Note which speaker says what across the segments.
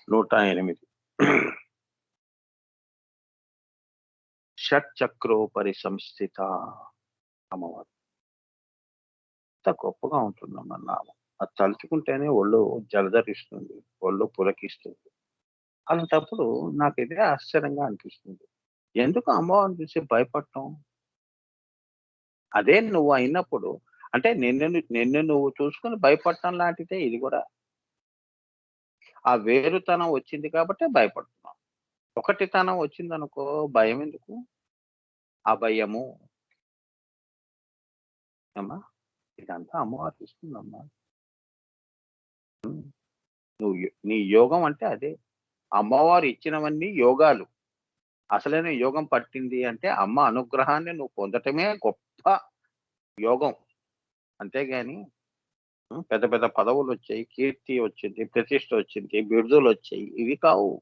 Speaker 1: 108 షట్చక్రోపరి సంస్థిత అమ్మవారు. ఎంత గొప్పగా ఉంటుందమ్మ నామం. అది తలుచుకుంటేనే ఒళ్ళు జలధరిస్తుంది. ఒళ్ళు పులకిస్తుంది. అలాంటప్పుడు నాకిదే ఆశ్చర్యంగా అనిపిస్తుంది. ఎందుకు అమ్మవారిని చూసి భయపడటం? అదే నువ్వు అయినప్పుడు అంటే నిన్ను నువ్వు చూసుకొని భయపడటం లాంటిదే ఇది గూడా. ఆ వేరుతనం వచ్చింది కాబట్టే భయపడుతున్నాం. ఒకటితనం వచ్చిందనుకో భయమెందుకు? అభయము. అమ్మా! ఇదంతా అమ్మవారు ఇస్తుందమ్మా. హ్మ్. నీ యోగం అంటే అదే. అమ్మవారు ఇచ్చినవన్నీ యోగాలు. అసలైన యోగం పట్టింది అంటే అమ్మ అనుగ్రహాన్ని నువ్వు పొందటమే గొప్ప యోగం. అంతేగాని పెద్ద పెద్ద పదవులొచ్చాయి, కీర్తి వచ్చింది, ప్రతిష్ఠ వచ్చింది, బిరుదులొచ్చాయి. ఇవి కావు.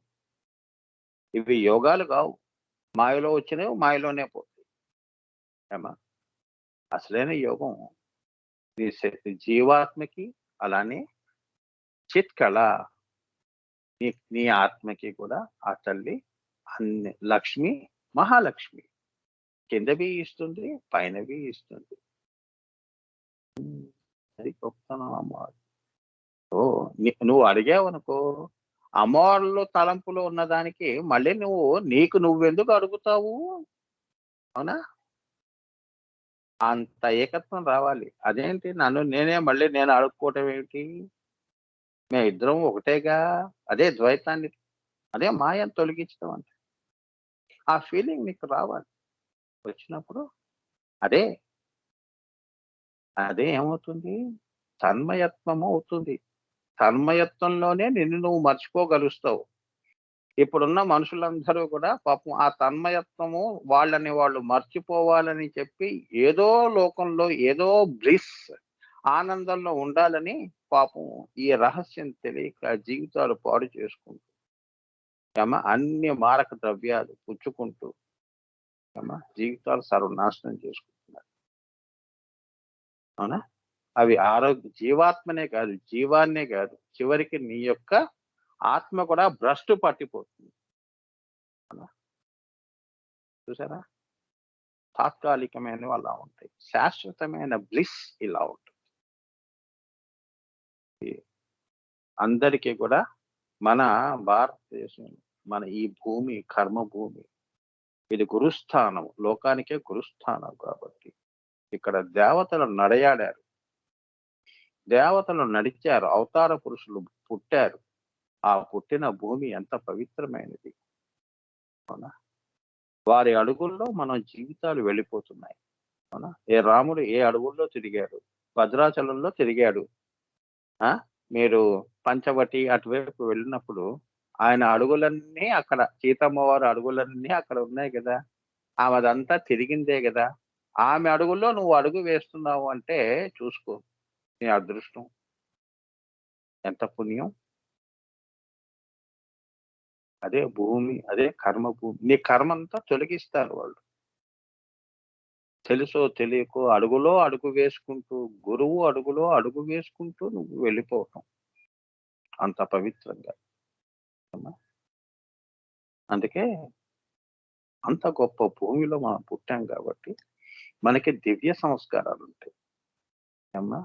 Speaker 1: ఇవి యోగాలు కావు. మాయలో వచ్చినవి మాయలోనే పోతాయి. ఏమ్మా! అసలైన యోగం నీ జీవాత్మకి అలానే చిత్కళ నీ ఆత్మకి కూడా ఆ తల్లి అన్ని లక్ష్మి, మహాలక్ష్మి. కిందవి ఇస్తుంది, పైనవి ఇస్తుంది. హ్మ్. అది గొప్పతనం అమ్మవారు. ఓహ్! నువ్వు అడిగావనుకో, అమ్మవారిలో తలంపులో ఉన్నదానికి మళ్ళీ నీకు నువ్వెందుకు అడుగుతావు? అవునా? అంత ఏకత్వం రావాలి. అదేంటి మళ్ళీ నేను అడుక్కోవటం ఏమిటి? మేమిద్దరం ఒకటేగా. అదే ద్వైతాన్ని అదే మాయను తొలగించడం అంటే. ఆ ఫీలింగ్ నీకు రావాలి. వచ్చినప్పుడు అదే, అదే ఏమవుతుంది? తన్మయత్వము అవుతుంది. తన్మయత్వంలోనే నిన్ను నువ్వు మర్చిపోగలుస్తావు. ఇప్పుడున్న మనుషులందరూ కూడా పాపం ఆ తన్మయత్వము వాళ్ళని వాళ్ళు మర్చిపోవాలని చెప్పి ఏదో లోకంలో ఏదో బ్లిస్ ఆనందంలో ఉండాలని పాపం ఈ రహస్యం తెలియక జీవితాలు పాడు చేసుకుంటూ అన్ని మారక ద్రవ్యాలు పుచ్చుకుంటూ జీవితాలు సర్వనాశనం చేసుకుంటున్నారు. అవునా? అవి జీవాత్మనే కాదు, జీవాన్నే కాదు. చివరికి నీ యొక్క ఆత్మ కూడా భ్రష్టు పట్టిపోతుంది. అవునా? చూసారా? తాత్కాలికమైనవి అలా ఉంటాయి. శాశ్వతమైన బ్లిస్ ఇలా ఉంటుంది. అందరికీ కూడా మన భారతదేశం, మన ఈ భూమి కర్మ భూమి ఇది గురుస్థానం. లోకానికే గురుస్థానం కాబట్టి ఇక్కడ దేవతలు నడయాడారు. దేవతలు నడిచారు. అవతార పురుషులు పుట్టారు. ఆ పుట్టిన భూమి ఎంత పవిత్రమైనది. అవునా? వారి అడుగుల్లో మన జీవితాలు వెళ్ళిపోతున్నాయి. అవునా? రాముడు ఏ అడవుల్లో తిరిగాడు? భద్రాచలంలో తిరిగాడు. ఆ! మీరు పంచవటి అటువైపు వెళ్ళినప్పుడు ఆయన అడుగులన్నీ అక్కడ సీతమ్మ వారి అడుగులన్నీ అక్కడ ఉన్నాయి గదా! ఆమెదంతా తిరిగిందే గదా! ఆమె అడుగుల్లో నువ్వు అడుగు వేస్తున్నావు అంటే చూసుకో. నీ అదృష్టం. ఎంత పుణ్యం. అదే భూమి, అదే కర్మ భూమి. నీ కర్మంతా తొలగిస్తారు వాళ్ళు. తెలుసో తెలియకో అడుగులో అడుగు వేసుకుంటూ, గురువు అడుగులో అడుగు వేసుకుంటూ నువ్వు వెళ్ళిపోవటం. అంత పవిత్రంగా. అమ్మా! అందుకే అంత గొప్ప భూమిలో మనం పుట్టాం గాబట్టి, మనకి దివ్య సంస్కారాలుంటాయి. అమ్మా!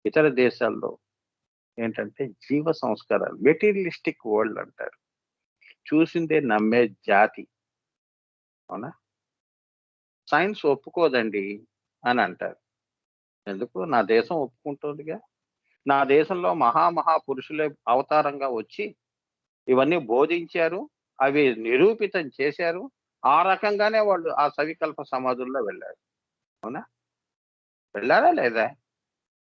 Speaker 1: ఇతర దేశాల్లో ఏంటంటే జీవ సంస్కారాలు మెటీరియలిస్టిక్ వరల్డ్ అంటారు. చూసిందే నమ్మే జాతి. అవునా? సైన్స్ ఒప్పుకోదండి అని అంటారు. ఎందుకు? నా దేశం ఒప్పుకుంటోందిగా. నా దేశంలో మహా పురుషులే అవతారంగా వచ్చి ఇవన్నీ బోధించారు. అవి నిరూపితం చేశారు. ఆ రకంగానే వాళ్ళు ఆ సవికల్ప సమాధుల్లో వెళ్లారు. అవునా? వెళ్లారా లేదా?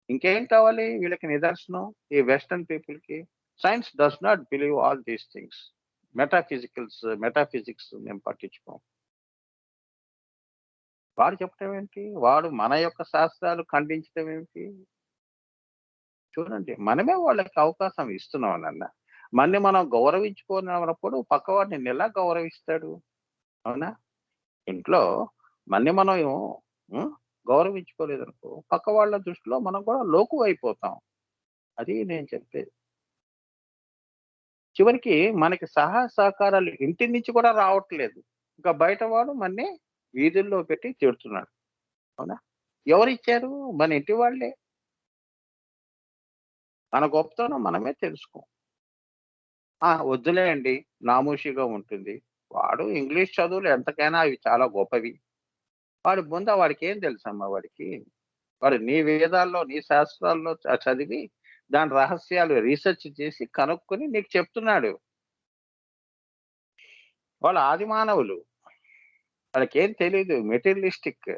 Speaker 1: ఇంకేం కావాలి వీళ్ళకి నిదర్శనం? ఈ వెస్టర్న్ పీపుల్‌కి science does not believe all these things. Metaphysics మేము పట్టించుకోం. వాడు చెప్పటం ఏంటి? వాడు మన యొక్క శాస్త్రాలు ఖండించటం ఏమిటి? చూడండి. మనమే వాళ్ళకి అవకాశం ఇస్తున్నాం నాన్న. మనని మనం గౌరవించుకోనప్పుడు పక్కవాడు నిన్నెలా గౌరవిస్తాడు? అవునా? ఇంట్లో మనని మనం హ్మ్. గౌరవించుకోలేదనుకో పక్క వాళ్ళ దృష్టిలో మనం కూడా లోకువైపోతాం. అది నేను చెప్పేది. చివరికి మనకి సహకారాలు ఇంటి నుంచి కూడా రావట్లేదు. ఇంకా బయట వాడు మన్ని వీధుల్లో పెట్టి తిడుతున్నాడు. అవునా? ఎవరిచ్చారు? మన ఇంటి వాళ్ళే. మన గొప్పతనం మనమే తెలుసుకోం. వద్దులేండి. నామోషీగా ఉంటుంది. వాడు ఇంగ్లీష్ చదువులు ఎంతకైనా అవి చాలా గొప్పవి. వాడి బుంద వాడికేం తెలుసమ్మా వాడికి? వాడు నీ వేదాల్లో, నీ శాస్త్రాల్లో చదివి దాని రహస్యాలు రీసెర్చ్ చేసి కనుక్కొని నీకు చెప్తున్నాడు. వాళ్ళు ఆది మానవులు. వాళ్ళకేం తెలీదు. మెటీరియలిస్టిక్.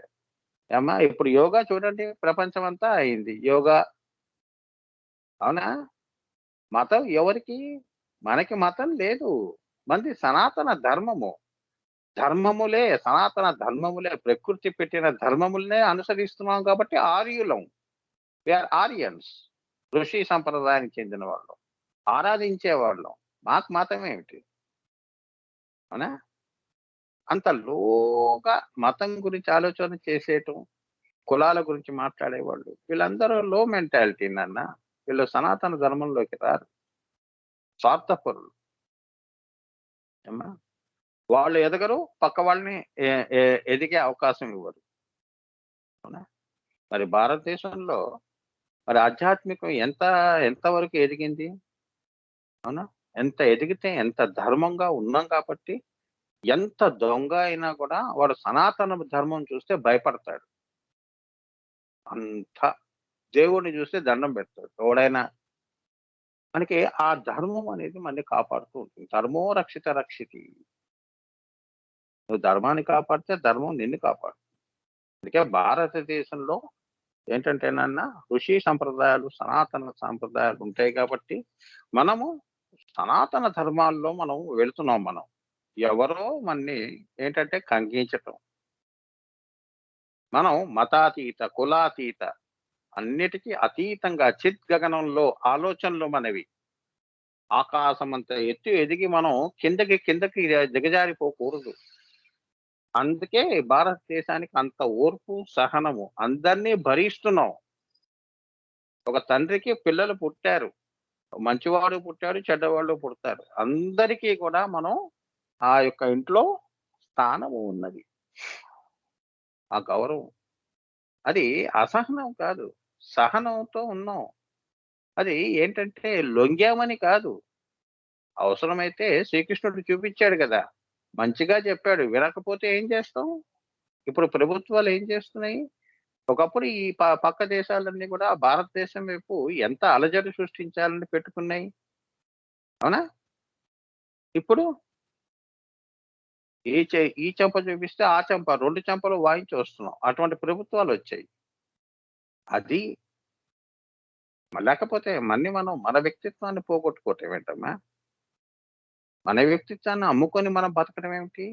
Speaker 1: ఏమ్మా ఇప్పుడు యోగా చూడండి ప్రపంచమంతా అయింది. యోగా అవునా? మతం ఎవరికి? మనకి మతం లేదు. మనది సనాతన ధర్మము. సనాతన ధర్మములే ప్రకృతి పెట్టిన ధర్మములనే అనుసరిస్తున్నాం కాబట్టి ఆర్యులం. We are ఆరియన్స్. ఋషి సంప్రదాయానికి చెందిన వాళ్ళం. ఆరాధించేవాళ్ళం. మాకు మతం ఏమిటి? అవునా? అంత లోగా మతం గురించి ఆలోచన చేసేయటం, కులాల గురించి మాట్లాడేవాళ్ళు. వీళ్ళందరూ లో మెంటాలిటీ నాన్న. వీళ్ళు సనాతన ధర్మంలోకి రారు. స్వార్థపరులు. ఏమ్మా? వాళ్ళు ఎదగరు. పక్క వాళ్ళని ఎ ఎ ఎదిగే అవకాశం ఇవ్వరు. అవునా? మరి భారతదేశంలో మరి ఆధ్యాత్మికం ఎంత వరకు ఎదిగింది? అవునా? ఎంత ఎదిగితే ఎంత ధర్మంగా ఉన్నాం కాబట్టి, ఎంత దొంగ అయినా కూడా వాడు సనాతన ధర్మం చూస్తే భయపడతాడు. అంత దేవుడిని చూస్తే దండం పెడతాడు. ఎవడైనా మనకి ఆ ధర్మం అనేది మనల్ని కాపాడుతూ ఉంటుంది. ధర్మో రక్షిత రక్షితి. నువ్వు ధర్మాన్ని కాపాడితే ధర్మం నిన్ను కాపాడుతుంది. అందుకే భారతదేశంలో ఏంటంటేనన్నా ఋషి సంప్రదాయాలు, సనాతన సాంప్రదాయాలు ఉంటాయి కాబట్టి, మనము సనాతన ధర్మాల్లో మనం వెళుతున్నాం మనం. ఎవరో మన్ని ఏంటంటే కంగించటం. మనం మతాతీత, కులాతీత అన్నిటికి అతీతంగా చిత్ గగనంలో ఆలోచనలు మనవి. ఆకాశమంత ఎత్తు ఎదిగి మనం కిందకి దిగజారిపోకూడదు. అందుకే భారతదేశానికి అంత ఓర్పు, సహనము. అందరిని భరిస్తున్నాం. ఒక తండ్రికి పిల్లలు పుట్టారు. మంచివాడు పుట్టాడు, చెడ్డవాళ్ళు పుడతారు. అందరికీ కూడా మనం ఆ యొక్క ఇంట్లో స్థానము ఉన్నది. ఆ గౌరవం. అది అసహనం కాదు. సహనంతో ఉన్నాం. అది ఏంటంటే లొంగామని కాదు. అవసరమైతే శ్రీకృష్ణుడు చూపించాడు గదా! మంచిగా చెప్పాడు. వినకపోతే ఏం చేస్తాం? ఇప్పుడు ప్రభుత్వాలు ఏం చేస్తున్నాయి? ఒకప్పుడు ఈ పక్క దేశాలన్నీ కూడా భారతదేశం వైపు ఎంత అలజడి సృష్టించాలని పెట్టుకున్నాయి. అవునా? ఇప్పుడు ఈ చెంప చూపిస్తే ఆ చెంప 2 చెంపలు వాయించి వస్తున్నాం. అటువంటి ప్రభుత్వాలొచ్చాయి. అది లేకపోతే మనం మన వ్యక్తిత్వాన్ని పోగొట్టుకోవటం ఏంటమ్మా? మన వ్యక్తిత్వాన్ని అమ్ముకొని మనం బతకడం ఏమిటి?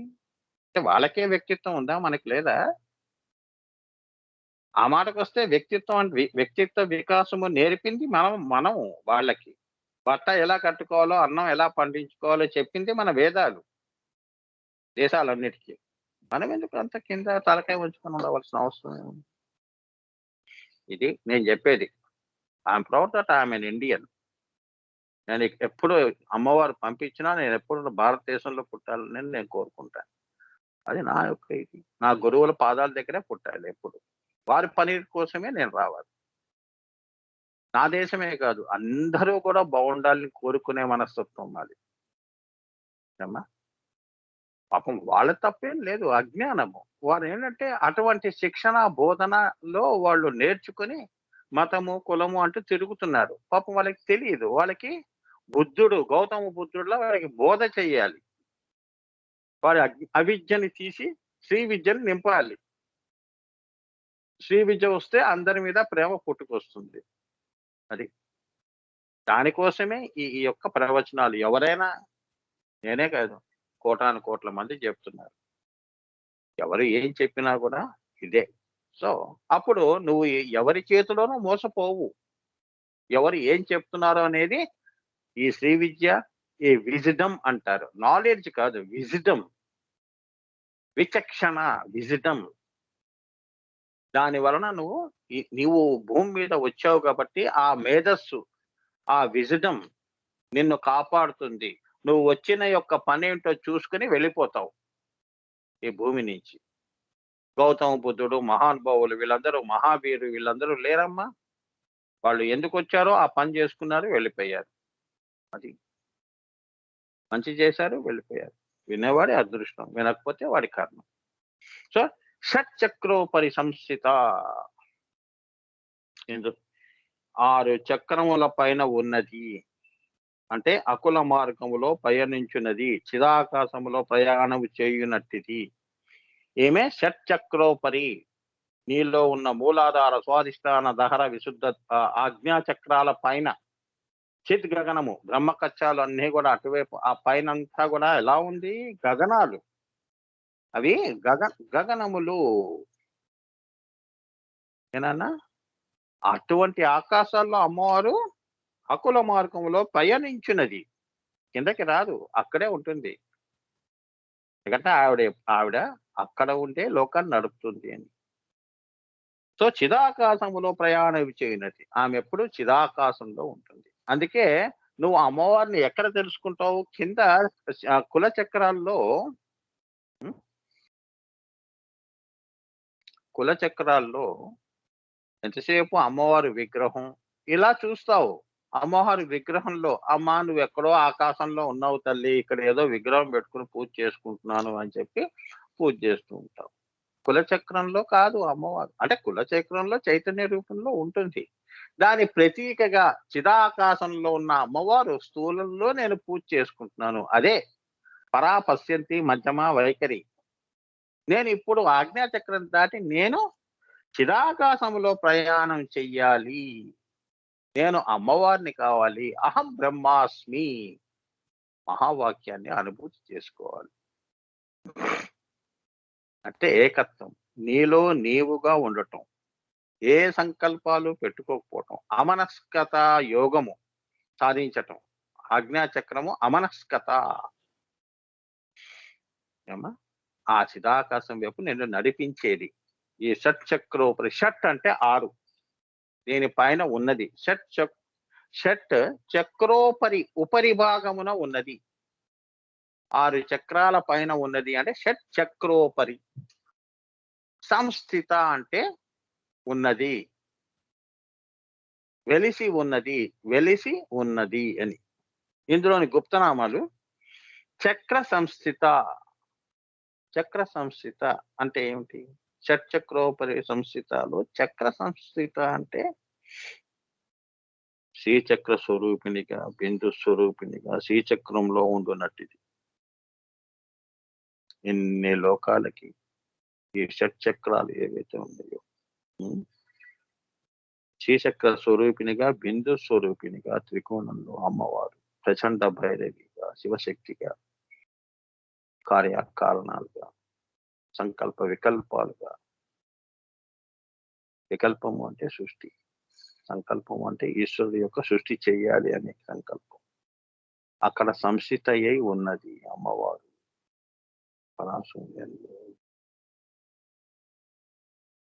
Speaker 1: అంటే వాళ్ళకే వ్యక్తిత్వం ఉందా? మనకి లేదా? ఆ మాటకొస్తే వ్యక్తిత్వం వ్యక్తిత్వ వికాసము నేర్పింది మనం వాళ్ళకి. బట్ట ఎలా కట్టుకోవాలో, అన్నం ఎలా పండించుకోవాలో చెప్పింది మన వేదాలు దేశాలన్నిటికి. మనమెందుకు అంత కింద తలకాయ ఉంచుకొని ఉండవలసిన అవసరం ఏముంది? ఇది నేను జెప్పేది. I'm proud that I'm an Indian. నేను ఎప్పుడు అమ్మవారు పంపించినా నేనెప్పుడు భారతదేశంలో పుట్టాలని నేను కోరుకుంటాను. అది నా యొక్క ఇది. నా గురువుల పాదాల దగ్గరే పుట్టాలి ఎప్పుడు. వారి పని కోసమే నేను రావాలి. నా దేశమే కాదు అందరూ కూడా బావుండాలని కోరుకునే మనస్తత్వం మాది. ఏమ్మా? పాపం వాళ్ళ తప్పేం లేదు. అజ్ఞానము. వారేంటంటే అటువంటి శిక్షణ, బోధనలో వాళ్ళు నేర్చుకొని మతము, కులము అంటూ తిరుగుతున్నారు. పాపం వాళ్ళకి తెలీదు. వాళ్ళకి గౌతమ బుద్ధుడిలా వాళ్ళకి బోధ చెయ్యాలి. వారి అవిద్యని తీసి శ్రీ విద్యను నింపాలి. శ్రీ విద్య వస్తే అందరి మీద ప్రేమ పుట్టుకొస్తుంది. అది. దానికోసమే ఈ యొక్క ప్రవచనాలు. ఎవరైనా నేనే కాదు. కోటాను కోట్ల మంది చెప్తున్నారు. ఎవరు ఏం చెప్పినా కూడా ఇదే. సో, అప్పుడు నువ్వు ఎవరి చేతిలోనూ మోసపోవు. ఎవరు ఏం చెప్తున్నారో అనేది ఈ శ్రీ విద్య, ఈ విజ్డమ్ అంటారు. నాలెడ్జ్ కాదు విజ్డమ్. విచక్షణ, విజ్డమ్. దాని వలన నీవు భూమి మీద వచ్చావు కాబట్టి ఆ మేధస్సు, ఆ విజ్డమ్ నిన్ను కాపాడుతుంది. నువ్వు వచ్చిన యొక్క పనేంటో చూసుకొని వెళ్ళిపోతావు ఈ భూమి నుంచి. గౌతమ బుద్ధుడు, మహానుభావులు వీళ్ళందరూ మహావీరులు వీళ్ళందరూ లేరమ్మా? వాళ్ళు ఎందుకొచ్చారో ఆ పని చేసుకున్నారు, వెళ్ళిపోయారు. అది. మంచి చేశారు, వెళ్ళిపోయారు. వినేవాడి అదృష్టం, వినకపోతే వాడి కర్మ. సో, షట్చక్రోపరి సంస్థిత. 6 చక్రముల పైన ఉన్నది. అంటే అకుల మార్గములో పయనించున్నది, చిదాకాశములో ప్రయాణము చేయునట్టిది. ఈమె షట్చక్రోపరి. నీలో ఉన్న మూలాధార, స్వాధిష్టాన, దహర, విశుద్ధ ఆజ్ఞా చక్రాల పైన చిత్ గగనము, బ్రహ్మకచ్చాలు అన్నీ కూడా అటువైపు ఆ పైనంతా కూడా ఎలా ఉంది? గగనాలు. అవి గగనములు. ఏనన్నా? అటువంటి ఆకాశాల్లో అమ్మవారు అకుల మార్గంలో పయనించున్నది. కిందకి రాదు, అక్కడే ఉంటుంది. ఎందుకంటే ఆవిడ అక్కడ ఉంటే లోకాన్ని నడుపుతుంది అని. సో చిదాకాశములో ప్రయాణం చేయనది. ఆమె ఎప్పుడు చిదాకాశంలో ఉంటుంది. అందుకే నువ్వు అమ్మవారిని ఎక్కడ తెలుసుకుంటావు? కింద కుల చక్రాల్లో కుల చక్రాల్లో ఎంతసేపు అమ్మవారి విగ్రహం ఇలా చూస్తావు. అమ్మవారి విగ్రహంలో అమ్మా నువ్వు ఎక్కడో ఆకాశంలో ఉన్నావు తల్లి, ఇక్కడ ఏదో విగ్రహం పెట్టుకుని పూజ చేసుకుంటున్నాను అని చెప్పి పూజ చేస్తూ ఉంటావు. కులచక్రంలో కాదు అమ్మవారు. అంటే కులచక్రంలో చైతన్య రూపంలో ఉంటుంది. దాని ప్రతీకగా చిదాకాశంలో ఉన్న అమ్మవారు స్థూలంలో నేను పూజ చేసుకుంటున్నాను. అదే పరా పశ్యంతి మధ్యమ వైఖరి. నేను ఇప్పుడు ఆజ్ఞాచక్రం దాటి నేను చిదాకాశంలో ప్రయాణం చెయ్యాలి. నేను అమ్మవారిని కావాలి. అహం బ్రహ్మాస్మి మహావాక్యాన్ని అనుభూతి చేసుకోవాలి. అంటే ఏకత్వం, నీలో నీవుగా ఉండటం, ఏ సంకల్పాలు పెట్టుకోకపోవటం, అమనస్కత యోగము సాధించటం. ఆజ్ఞాచక్రము అమనస్కత. ఏమా? ఆ చిదాకాశం వైపు నిన్ను నడిపించేది. ఈ షట్చక్రోపరి, షట్ అంటే 6, దీనిపైన ఉన్నది. షట్ చక్రోపరి, ఉపరి భాగమున ఉన్నది. 6 చక్రాల పైన ఉన్నది అంటే షట్ చక్రోపరి. సంస్థిత అంటే ఉన్నది, వెలిసి ఉన్నది, వెలిసి ఉన్నది అని. ఇందులోని గుప్తనామాలు చక్ర సంస్థిత. చక్ర సంస్థిత అంటే ఏమిటి? షట్చక్రోపరి సంస్థితలో చక్ర సంస్థిత అంటే శ్రీచక్ర స్వరూపిణిగా, బిందు స్వరూపిణిగా శ్రీచక్రంలో ఉండున్నట్టిది. ఇన్ని లోకాలకి ఈ షట్చక్రాలు ఏవైతే ఉన్నాయో, శ్రీచక్ర స్వరూపిణిగా, బిందు స్వరూపిణిగా, త్రికోణంలో అమ్మవారు ప్రచండ భైరవిగా, శివశక్తిగా, కార్యకారణాలుగా, సంకల్ప వికల్పాలుగా. వికల్పము అంటే సృష్టి, సంకల్పం అంటే ఈశ్వరుడు యొక్క సృష్టి చేయాలి అనే సంకల్పం. అక్కడ సంస్థిత అయి ఉన్నది అమ్మవారు పరాశూన్యంలో.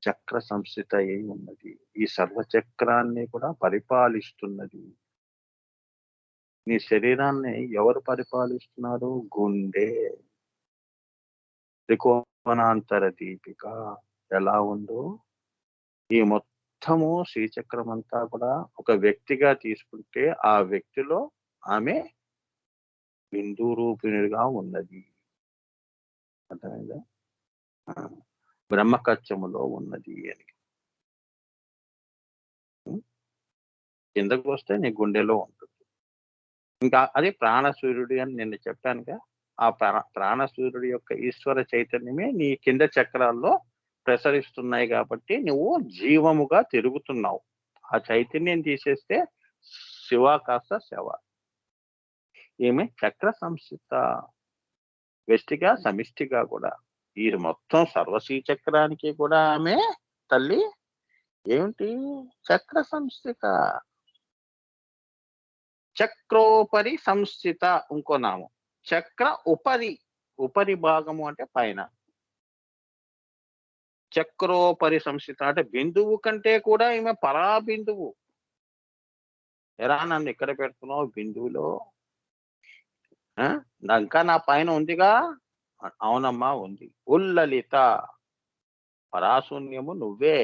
Speaker 1: చక్ర సంస్థిత అయి ఉన్నది. ఈ సర్వచక్రాన్ని కూడా పరిపాలిస్తున్నది. నీ శరీరాన్ని ఎవరు పరిపాలిస్తున్నారు? గుండె. త్రికోణాంతర దీపిక ఎలా ఉందో ఈ మొత్తము శ్రీచక్రం అంతా కూడా ఒక వ్యక్తిగా తీసుకుంటే ఆ వ్యక్తిలో ఆమె బిందు రూపిణిగా ఉన్నది. అర్థమైందా? బ్రహ్మకచ్చములో ఉన్నది అని. కిందకు వస్తే నీ గుండెలో ఉంటుంది. ఇంకా అది ప్రాణసూర్యుడు అని నేను చెప్పానుగా. ఆ ప్రాణసూర్యుడి యొక్క ఈశ్వర చైతన్యమే నీ కింద చక్రాల్లో ప్రసరిస్తున్నాయి కాబట్టి నువ్వు జీవముగా తిరుగుతున్నావు. ఆ చైతన్యం తీసేస్తే శివ కాస్త శవ. ఈమె చక్ర సంస్థిత, వ్యష్టిగా సమిష్టిగా కూడా. ఈ మొత్తం సర్వశ్రీ చక్రానికి కూడా ఆమె తల్లి ఏమిటి? చక్ర సంస్థిత. చక్రోపరి సంస్థిత ఇంకో నామం. చక్ర ఉపరి, ఉపరి భాగము అంటే పైన. చక్రోపరి సంస్థిత అంటే బిందువు కంటే కూడా ఈమె పరాబిందువు. ఎరా నన్ను ఇక్కడ పెడుతున్నావు బిందువులో, ఇంకా నా పైన ఉందిగా. అవునమ్మా ఉంది. ఉల్లలిత పరాశూన్యము నువ్వే.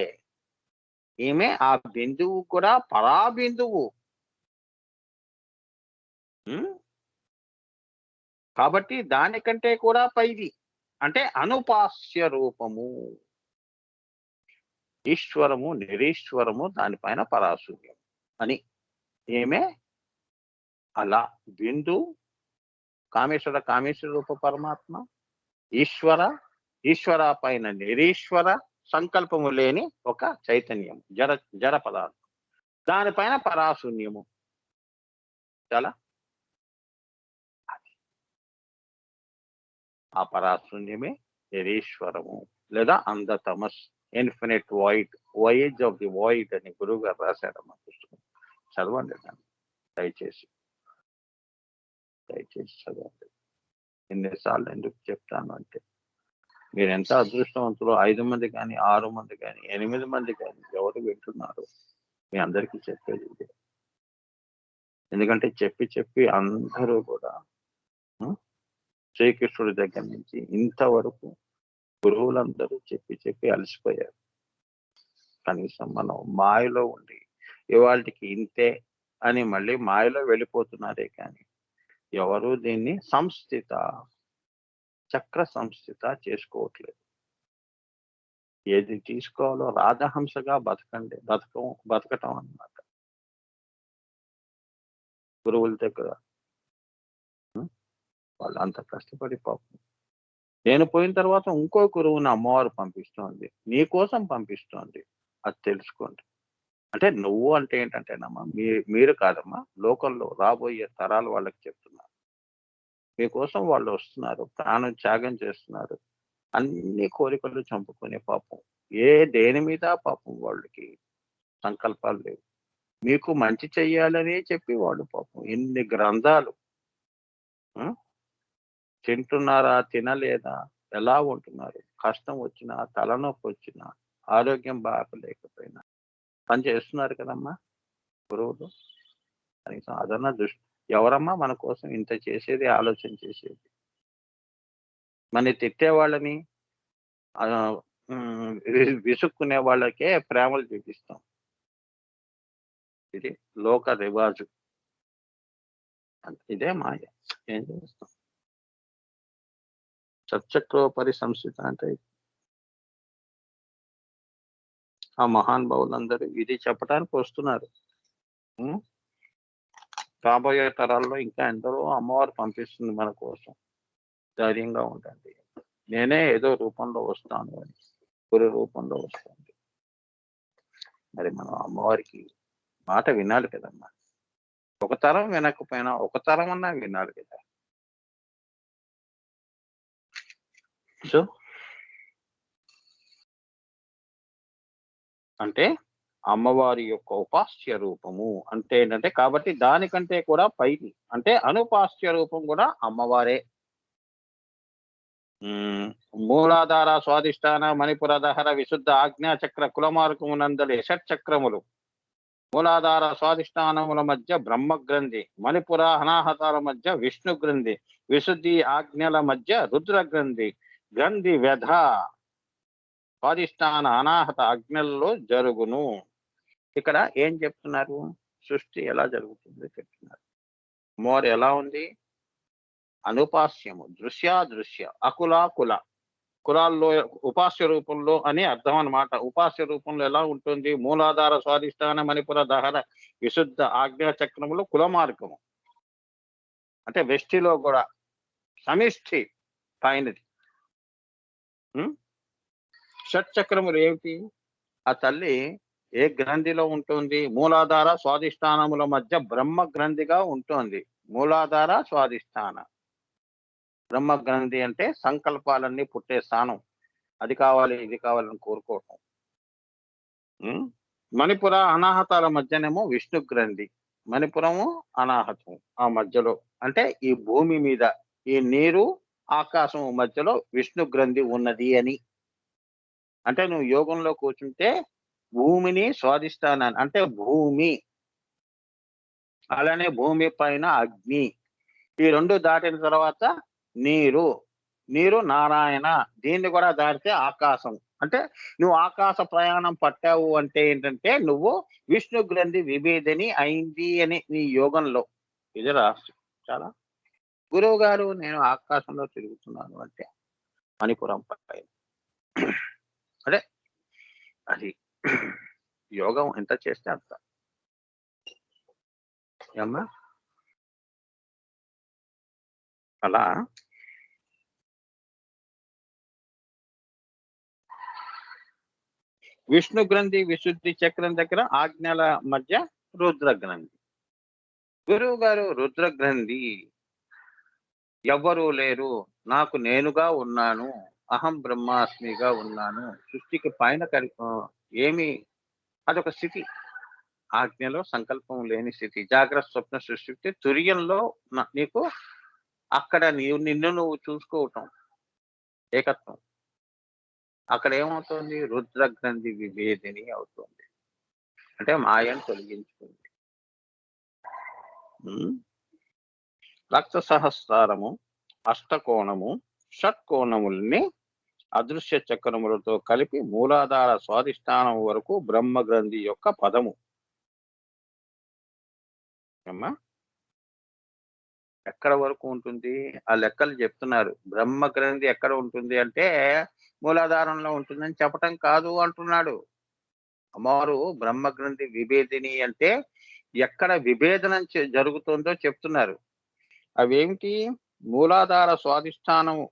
Speaker 1: ఈమె ఆ బిందువు కూడా పరాబిందువు. కాబట్టి దానికంటే కూడా పైది అంటే అనుపాస్య రూపము. ఈశ్వరము నిరీశ్వరము దానిపైన పరాశూన్యం అని. ఏమే అలా బిందు కామేశ్వర రూప పరమాత్మ, ఈశ్వర పైన నిరీశ్వర సంకల్పము లేని ఒక చైతన్యం, జడ పదార్థం, దానిపైన పరాశూన్యము. చాలా ఆ పరాశూన్యమే నిరీశ్వరము లేదా అంధతమస్, infinite void, voyage of the void అని గురువు గారు రాశారమ్మా పుస్తకం. చదవండి దాన్ని దయచేసి చదవండి. ఎన్నిసార్లు ఎందుకు చెప్తాను అంటే, మీరు ఎంత అదృష్టవంతులు. 5 మంది కానీ 6 మంది కానీ 8 మంది కానీ ఎవరు వింటున్నారు, మీ అందరికీ చెప్పేది ఇదే. ఎందుకంటే చెప్పి అందరూ కూడా శ్రీకృష్ణుడి దగ్గర నుంచి ఇంతవరకు గురువులందరూ చెప్పి అలసిపోయారు. కనీసం మనం మాయలో ఉండి ఇవాళకి ఇంతే అని మళ్ళీ మాయలో వెళ్ళిపోతున్నారే కానీ ఎవరు దీన్ని చక్ర సంస్థిత చేసుకోవట్లేదు. ఏది తీసుకోవాలో రాజహంసగా బతకటం అన్నమాట. గురువుల దగ్గర వాళ్ళు అంత కష్టపడి పాపం. నేను పోయిన తర్వాత ఇంకో గురువుని అమ్మవారు పంపిస్తోంది, నీ కోసం పంపిస్తోంది. అది తెలుసుకోండి. అంటే నువ్వు అంటే ఏంటంటేనమ్మా, మీరు కాదమ్మా, లోకంలో రాబోయే తరాలు వాళ్ళకి చెప్తున్నారు. మీకోసం వాళ్ళు వస్తున్నారు, ప్రాణం త్యాగం చేస్తున్నారు. అన్ని కోరికలు చంపుకునే పాపం దేని మీద పాపం వాళ్ళకి సంకల్పాలు లేవు. మీకు మంచి చెయ్యాలని చెప్పి వాళ్ళు పాపం ఎన్ని గ్రంథాలు తింటున్నారా, తినలేదా, ఎలా ఉంటున్నారు, కష్టం వచ్చినా, తలనొప్పి వచ్చినా, ఆరోగ్యం బాగలేకపోయినా పని చేస్తున్నారు కదమ్మా గురువులు. కనీసం అదన్నా దృష్టి. ఎవరమ్మా మన కోసం ఇంత చేసేది, ఆలోచన చేసేది? మన తిట్టే వాళ్ళని, విసుక్కునే వాళ్ళకే ప్రేమలు చూపిస్తాం. ఇది లోక రివాజు. ఇదే మాయ. ఏం చేస్తాం? సత్చక్రోపరి సంస్థిత అంటే ఆ మహానుభావులందరూ ఇది చెప్పడానికి వస్తున్నారు. రాబోయే తరాల్లో ఇంకా ఎందరో అమ్మవారు పంపిస్తుంది మన కోసం. ధైర్యంగా ఉండండి. నేనే ఏదో రూపంలో వస్తాను అని, గురు రూపంలో వస్తాను. మరి మనం అమ్మవారికి మాట వినాలి కదమ్మా. ఒక తరం వినకపోయినా ఒక తరం అన్నా వినాలి కదా. సో అంటే అమ్మవారి యొక్క ఉపాస్య రూపము అంటే ఏంటంటే, కాబట్టి దానికంటే కూడా పైకి అంటే అనుపాస్య రూపం కూడా అమ్మవారే. మూలాధార స్వాధిష్టాన మణిపురదహర విశుద్ధ ఆజ్ఞాచక్ర కులమార్గమునందలి షట్చక్రములు, మూలాధార స్వాధిష్టానముల మధ్య బ్రహ్మగ్రంథి, మణిపుర అనాహతాల మధ్య విష్ణు గ్రంథి, విశుద్ధి ఆజ్ఞల మధ్య రుద్ర గ్రంథి, గ్రంథి వ్యధ స్వాధిష్టాన అనాహత ఆజ్ఞల్లో జరుగును. ఇక్కడ ఏం చెప్తున్నారు? సృష్టి ఎలా జరుగుతుందో చెప్తున్నారు. మోర్ ఎలా ఉంది? అనుపాస్యము, దృశ్యాదృశ్య, అకులాకుల. కులాల్లో ఉపాస్య రూపంలో అని అర్థం అన్నమాట. ఉపాస్య రూపంలో ఎలా ఉంటుంది? మూలాధార స్వాధిష్టాన మణిపుర దహర విశుద్ధ ఆజ్ఞా చక్రములు కుల మార్గము అంటే వెష్టిలో కూడా సమిష్టి పైనది. షట్చక్రములు ఏమిటి? ఆ తల్లి ఏ గ్రంథిలో ఉంటుంది? మూలాధార స్వాధిష్టానముల మధ్య బ్రహ్మ గ్రంథిగా ఉంటుంది. మూలాధార స్వాధిష్టాన బ్రహ్మ గ్రంథి అంటే సంకల్పాలన్నీ పుట్టే స్థానం. అది కావాలి, ఇది కావాలని కోరుకోవటం. మణిపుర అనాహతాల మధ్యనేమో విష్ణు గ్రంథి, మణిపురము అనాహతం ఆ మధ్యలో. అంటే ఈ భూమి మీద ఈ నీరు ఆకాశం మధ్యలో విష్ణు గ్రంథి ఉన్నది అని. అంటే నువ్వు యోగంలో కూర్చుంటే భూమిని స్వాధిష్టానాన్ని అంటే భూమి అలానే భూమి పైన అగ్ని. ఈ 2 దాటిన తర్వాత నీరు. నీరు నారాయణ. దీన్ని కూడా దాటితే ఆకాశం. అంటే నువ్వు ఆకాశ ప్రయాణం పట్టావు అంటే ఏంటంటే, నువ్వు విష్ణు గ్రంథి విభేదిని అయింది అని నీ యోగంలో. ఇది రహస్యం. చాలా గురువుగారు నేను ఆకాశంలో తిరుగుతున్నాను అంటే మణిపురం పైన. అంటే అది యోగం ఎంత చేస్తే అంత. ఏమ్మా? అలా విష్ణు గ్రంథి విశుద్ధి చక్రం దగ్గర ఆజ్ఞల మధ్య రుద్ర గ్రంథి. గురువు గారు రుద్ర గ్రంథి ఎవ్వరూ లేరు. నాకు నేనుగా ఉన్నాను. అహం బ్రహ్మాస్మిగా ఉన్నాను. సృష్టికి పైన ఏమి అదొక స్థితి. ఆజ్ఞలో సంకల్పం లేని స్థితి. జాగ్రత్త స్వప్న సృష్టి తుర్యంలో నీకు అక్కడ నిన్ను నువ్వు చూసుకోవటం. ఏకత్వం. అక్కడ ఏమవుతుంది? రుద్ర గ్రంథి విభేదిని అవుతుంది. అంటే మాయను తొలగించుకుంది. రక్త సహస్రారము, అష్టకోణము, షట్కోణముల్ని అదృశ్య చక్రములతో కలిపి మూలాధార స్వాధిష్టానం వరకు బ్రహ్మ గ్రంథి యొక్క పదము. అమ్మా, ఎక్కడ వరకు ఉంటుంది? ఆ లెక్కలు చెప్తున్నారు. బ్రహ్మ గ్రంథి ఎక్కడ ఉంటుంది అంటే మూలాధారంలో ఉంటుందని చెప్పటం కాదు అంటున్నాడు. అమ్మవారు బ్రహ్మ గ్రంథి విభేదిని అంటే ఎక్కడ విభేదనం జరుగుతుందో చెప్తున్నారు. అవేమిటి? మూలాధార స్వాధిష్టానము,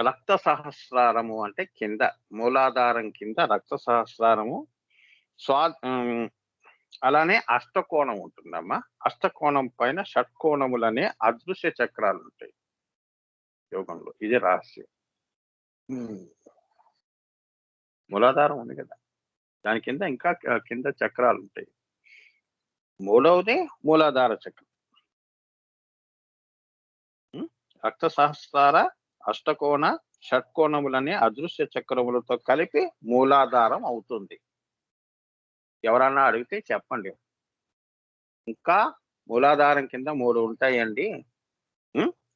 Speaker 1: రక్త సహస్రారము అంటే కింద మూలాధారం కింద రక్త సహస్రారము, అలానే అష్టకోణం ఉంటుందమ్మా. అష్టకోణం పైన షట్కోణములనే అదృశ్య చక్రాలు ఉంటాయి యోగంలో. ఇది రహస్యం. మూలాధారం ఉంది కదా, దాని కింద ఇంకా కింద చక్రాలు ఉంటాయి. మూడవది మూలాధార చక్రం. రక్త సహస్రార, అష్టకోణ, షట్కోణములనే అదృశ్య చక్రములతో కలిపి మూలాధారం అవుతుంది. ఎవరన్నా అడిగితే చెప్పండి. ఇంకా మూలాధారం కింద 3 ఉంటాయండి.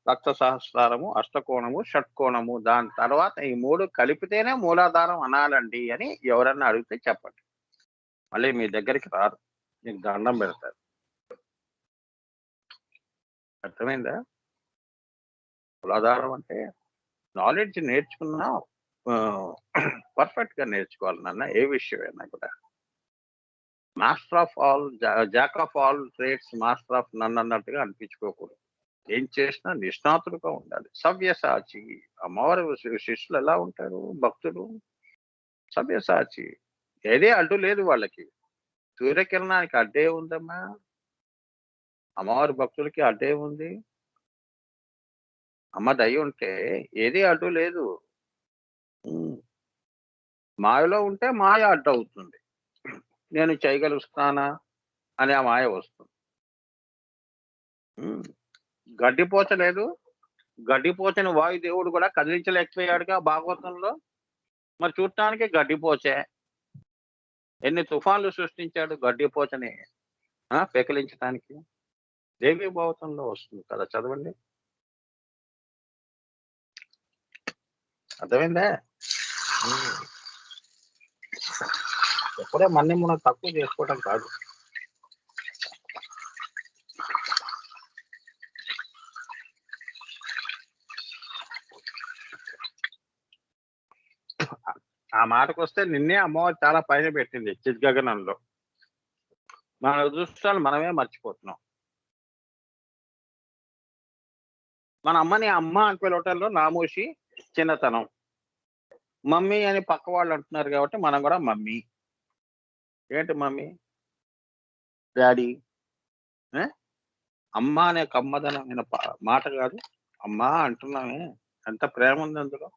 Speaker 1: రక్త సహస్రారము, అష్టకోణము, షట్కోణము. దాని తర్వాత ఈ 3 కలిపితేనే మూలాధారం అనాలండి అని ఎవరన్నా అడిగితే చెప్పండి. మళ్ళీ మీ దగ్గరికి రారు, మీకు దండం పెడతారు. అర్థమైందా? మూలాధారం అంటే నాలెడ్జ్ నేర్చుకున్నా పర్ఫెక్ట్ గా నేర్చుకోవాలి నాన్న. ఏ విషయమైనా కూడా master of all, jack of all trades, master of none అన్నట్టుగా అనిపించుకోకూడదు. ఏం చేసినా నిష్ణాతులుగా ఉండాలి. సవ్యసాచి. అమ్మవారి శిష్యులు ఎలా ఉంటారు? భక్తులు సవ్యసాచి. ఏదే అడ్డు లేదు వాళ్ళకి. సూర్యకిరణానికి అడ్డే ఉందమ్మా. అమ్మవారి భక్తులకి అడ్డే ఉంది. అమ్మ దయ ఉంటే ఏది అడ్డు లేదు. మాయలో ఉంటే మాయ అడ్డు అవుతుంది. నేను చేయగలుగుతానా అని ఆ మాయ వస్తుంది. గడ్డిపోచలేదు. గడ్డిపోచని వాయుదేవుడు కూడా కదిలించలేకపోయాడుగా భాగవతంలో. మరి చూడటానికి గడ్డిపోచే. ఎన్ని తుఫాన్లు సృష్టించాడు గడ్డిపోచని పెకిలించడానికి. దేవి భాగవతంలో వస్తుంది కదా, చదవండి. అర్థమైందా? ఎప్పుడే మన్ని మనం తక్కువ చేసుకోవడం కాదు. ఆ మాటకు వస్తే నిన్నే అమ్మవారు చాలా పైన పెట్టింది చిద్గగనంలో. మన అదృష్టాలు మనమే మర్చిపోతున్నాం. మన అమ్మని అమ్మ అని పిలవటంలో నామోషి, చిన్నతనం. మమ్మీ అని పక్క వాళ్ళు అంటున్నారు కాబట్టి మనం కూడా మమ్మీ. ఏంటి మమ్మీ, డాడీ? అమ్మ అనే కమ్మదనమైన మాట కాదు. అమ్మా అంటున్నామే, ఎంత ప్రేమ ఉంది అందులో.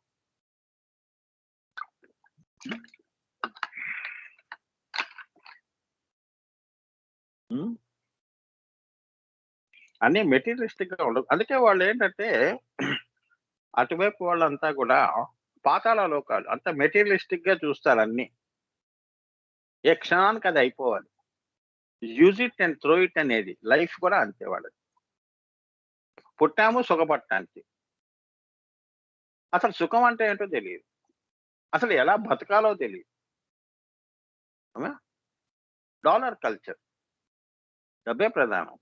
Speaker 1: అన్ని మెటీరియలిస్టిక్ గా ఉండదు. అందుకే వాళ్ళు ఏంటంటే అటువైపు వాళ్ళంతా కూడా పాతాళ లోకాలు అంతా మెటీరియలిస్టిక్ గా చూస్తారు అన్ని. ఏ క్షణానికి అది అయిపోవాలి. Use it and throw it అనేది లైఫ్ కూడా అంతే వాళ్ళది. పుట్టాము సుఖపడటానికి. అసలు సుఖం అంటే ఏంటో తెలియదు. అసలు ఎలా బతకాలో తెలియదు. అవునా? Dollar culture. డబ్బే ప్రధానం.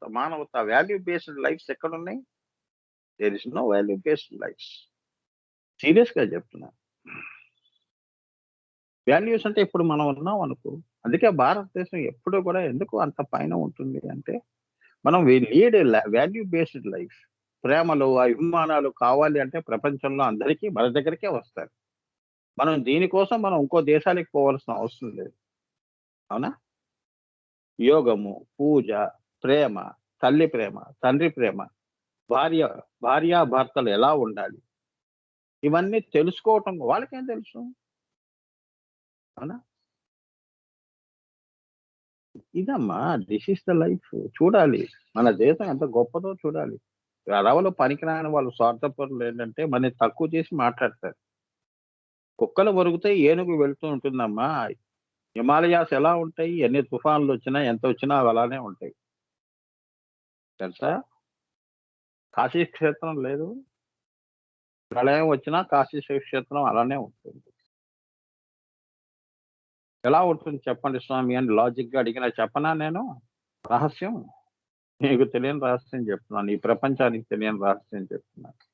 Speaker 1: మానవత వాల్యూ బేస్డ్ లైఫ్స్ ఎక్కడున్నాయి? There is no value based lifes. సీరియస్‌గా చెప్తున్నా. వాల్యూస్ అంటే ఇప్పుడు మనం ఉన్నాం అనుకో. అందుకే భారతదేశం ఎప్పుడూ కూడా ఎందుకు అంత పైన ఉంటుంది అంటే, మనం లీడ్ వాల్యూ బేస్డ్ లైఫ్. ప్రేమలు, అభిమానాలు కావాలి అంటే ప్రపంచంలో అందరికీ మన దగ్గరికే వస్తారు. మనం దీనికోసం మనం ఇంకో దేశాలకు పోవాల్సిన అవసరం లేదు. అవునా? యోగము, పూజ, ప్రేమ, తల్లి ప్రేమ, తండ్రి ప్రేమ, భార్య భార్యాభర్తలు ఎలా ఉండాలి? ఇవన్నీ తెలుసుకోవటం వాళ్ళకేం తెలుసు? అవునా? ఇదమ్మా దిస్ ఈస్ ద లైఫ్. చూడాలి. మన దేశం ఎంత గొప్పదో చూడాలి. అడవులు పనికిరాని వాళ్ళు స్వార్థపరులు ఏంటంటే మనని తక్కువ చేసి మాట్లాడతారు. కుక్కలు మొరుగుతాయి, ఏనుగు వెళ్తూ ఉంటుందమ్మా. హిమాలయాస్ ఎలా ఉంటాయి? ఎన్ని తుఫాన్లొచ్చినా, ఎంతొచ్చినా అవి అలానే ఉంటాయి. తెలుసా? కాశీ క్షేత్రం లేదు. ప్రళయం వచ్చినా కాశీ క్షేత్రం అలానే ఉంటుంది. ఎలా ఉంటుంది చెప్పండి స్వామి అని లాజిక్‌గా అడిగినా చెప్పనా నేను? రహస్యం. నీకు తెలియని రహస్యం చెప్తున్నాను. ఈ ప్రపంచానికి తెలియని రహస్యం చెప్తున్నాను.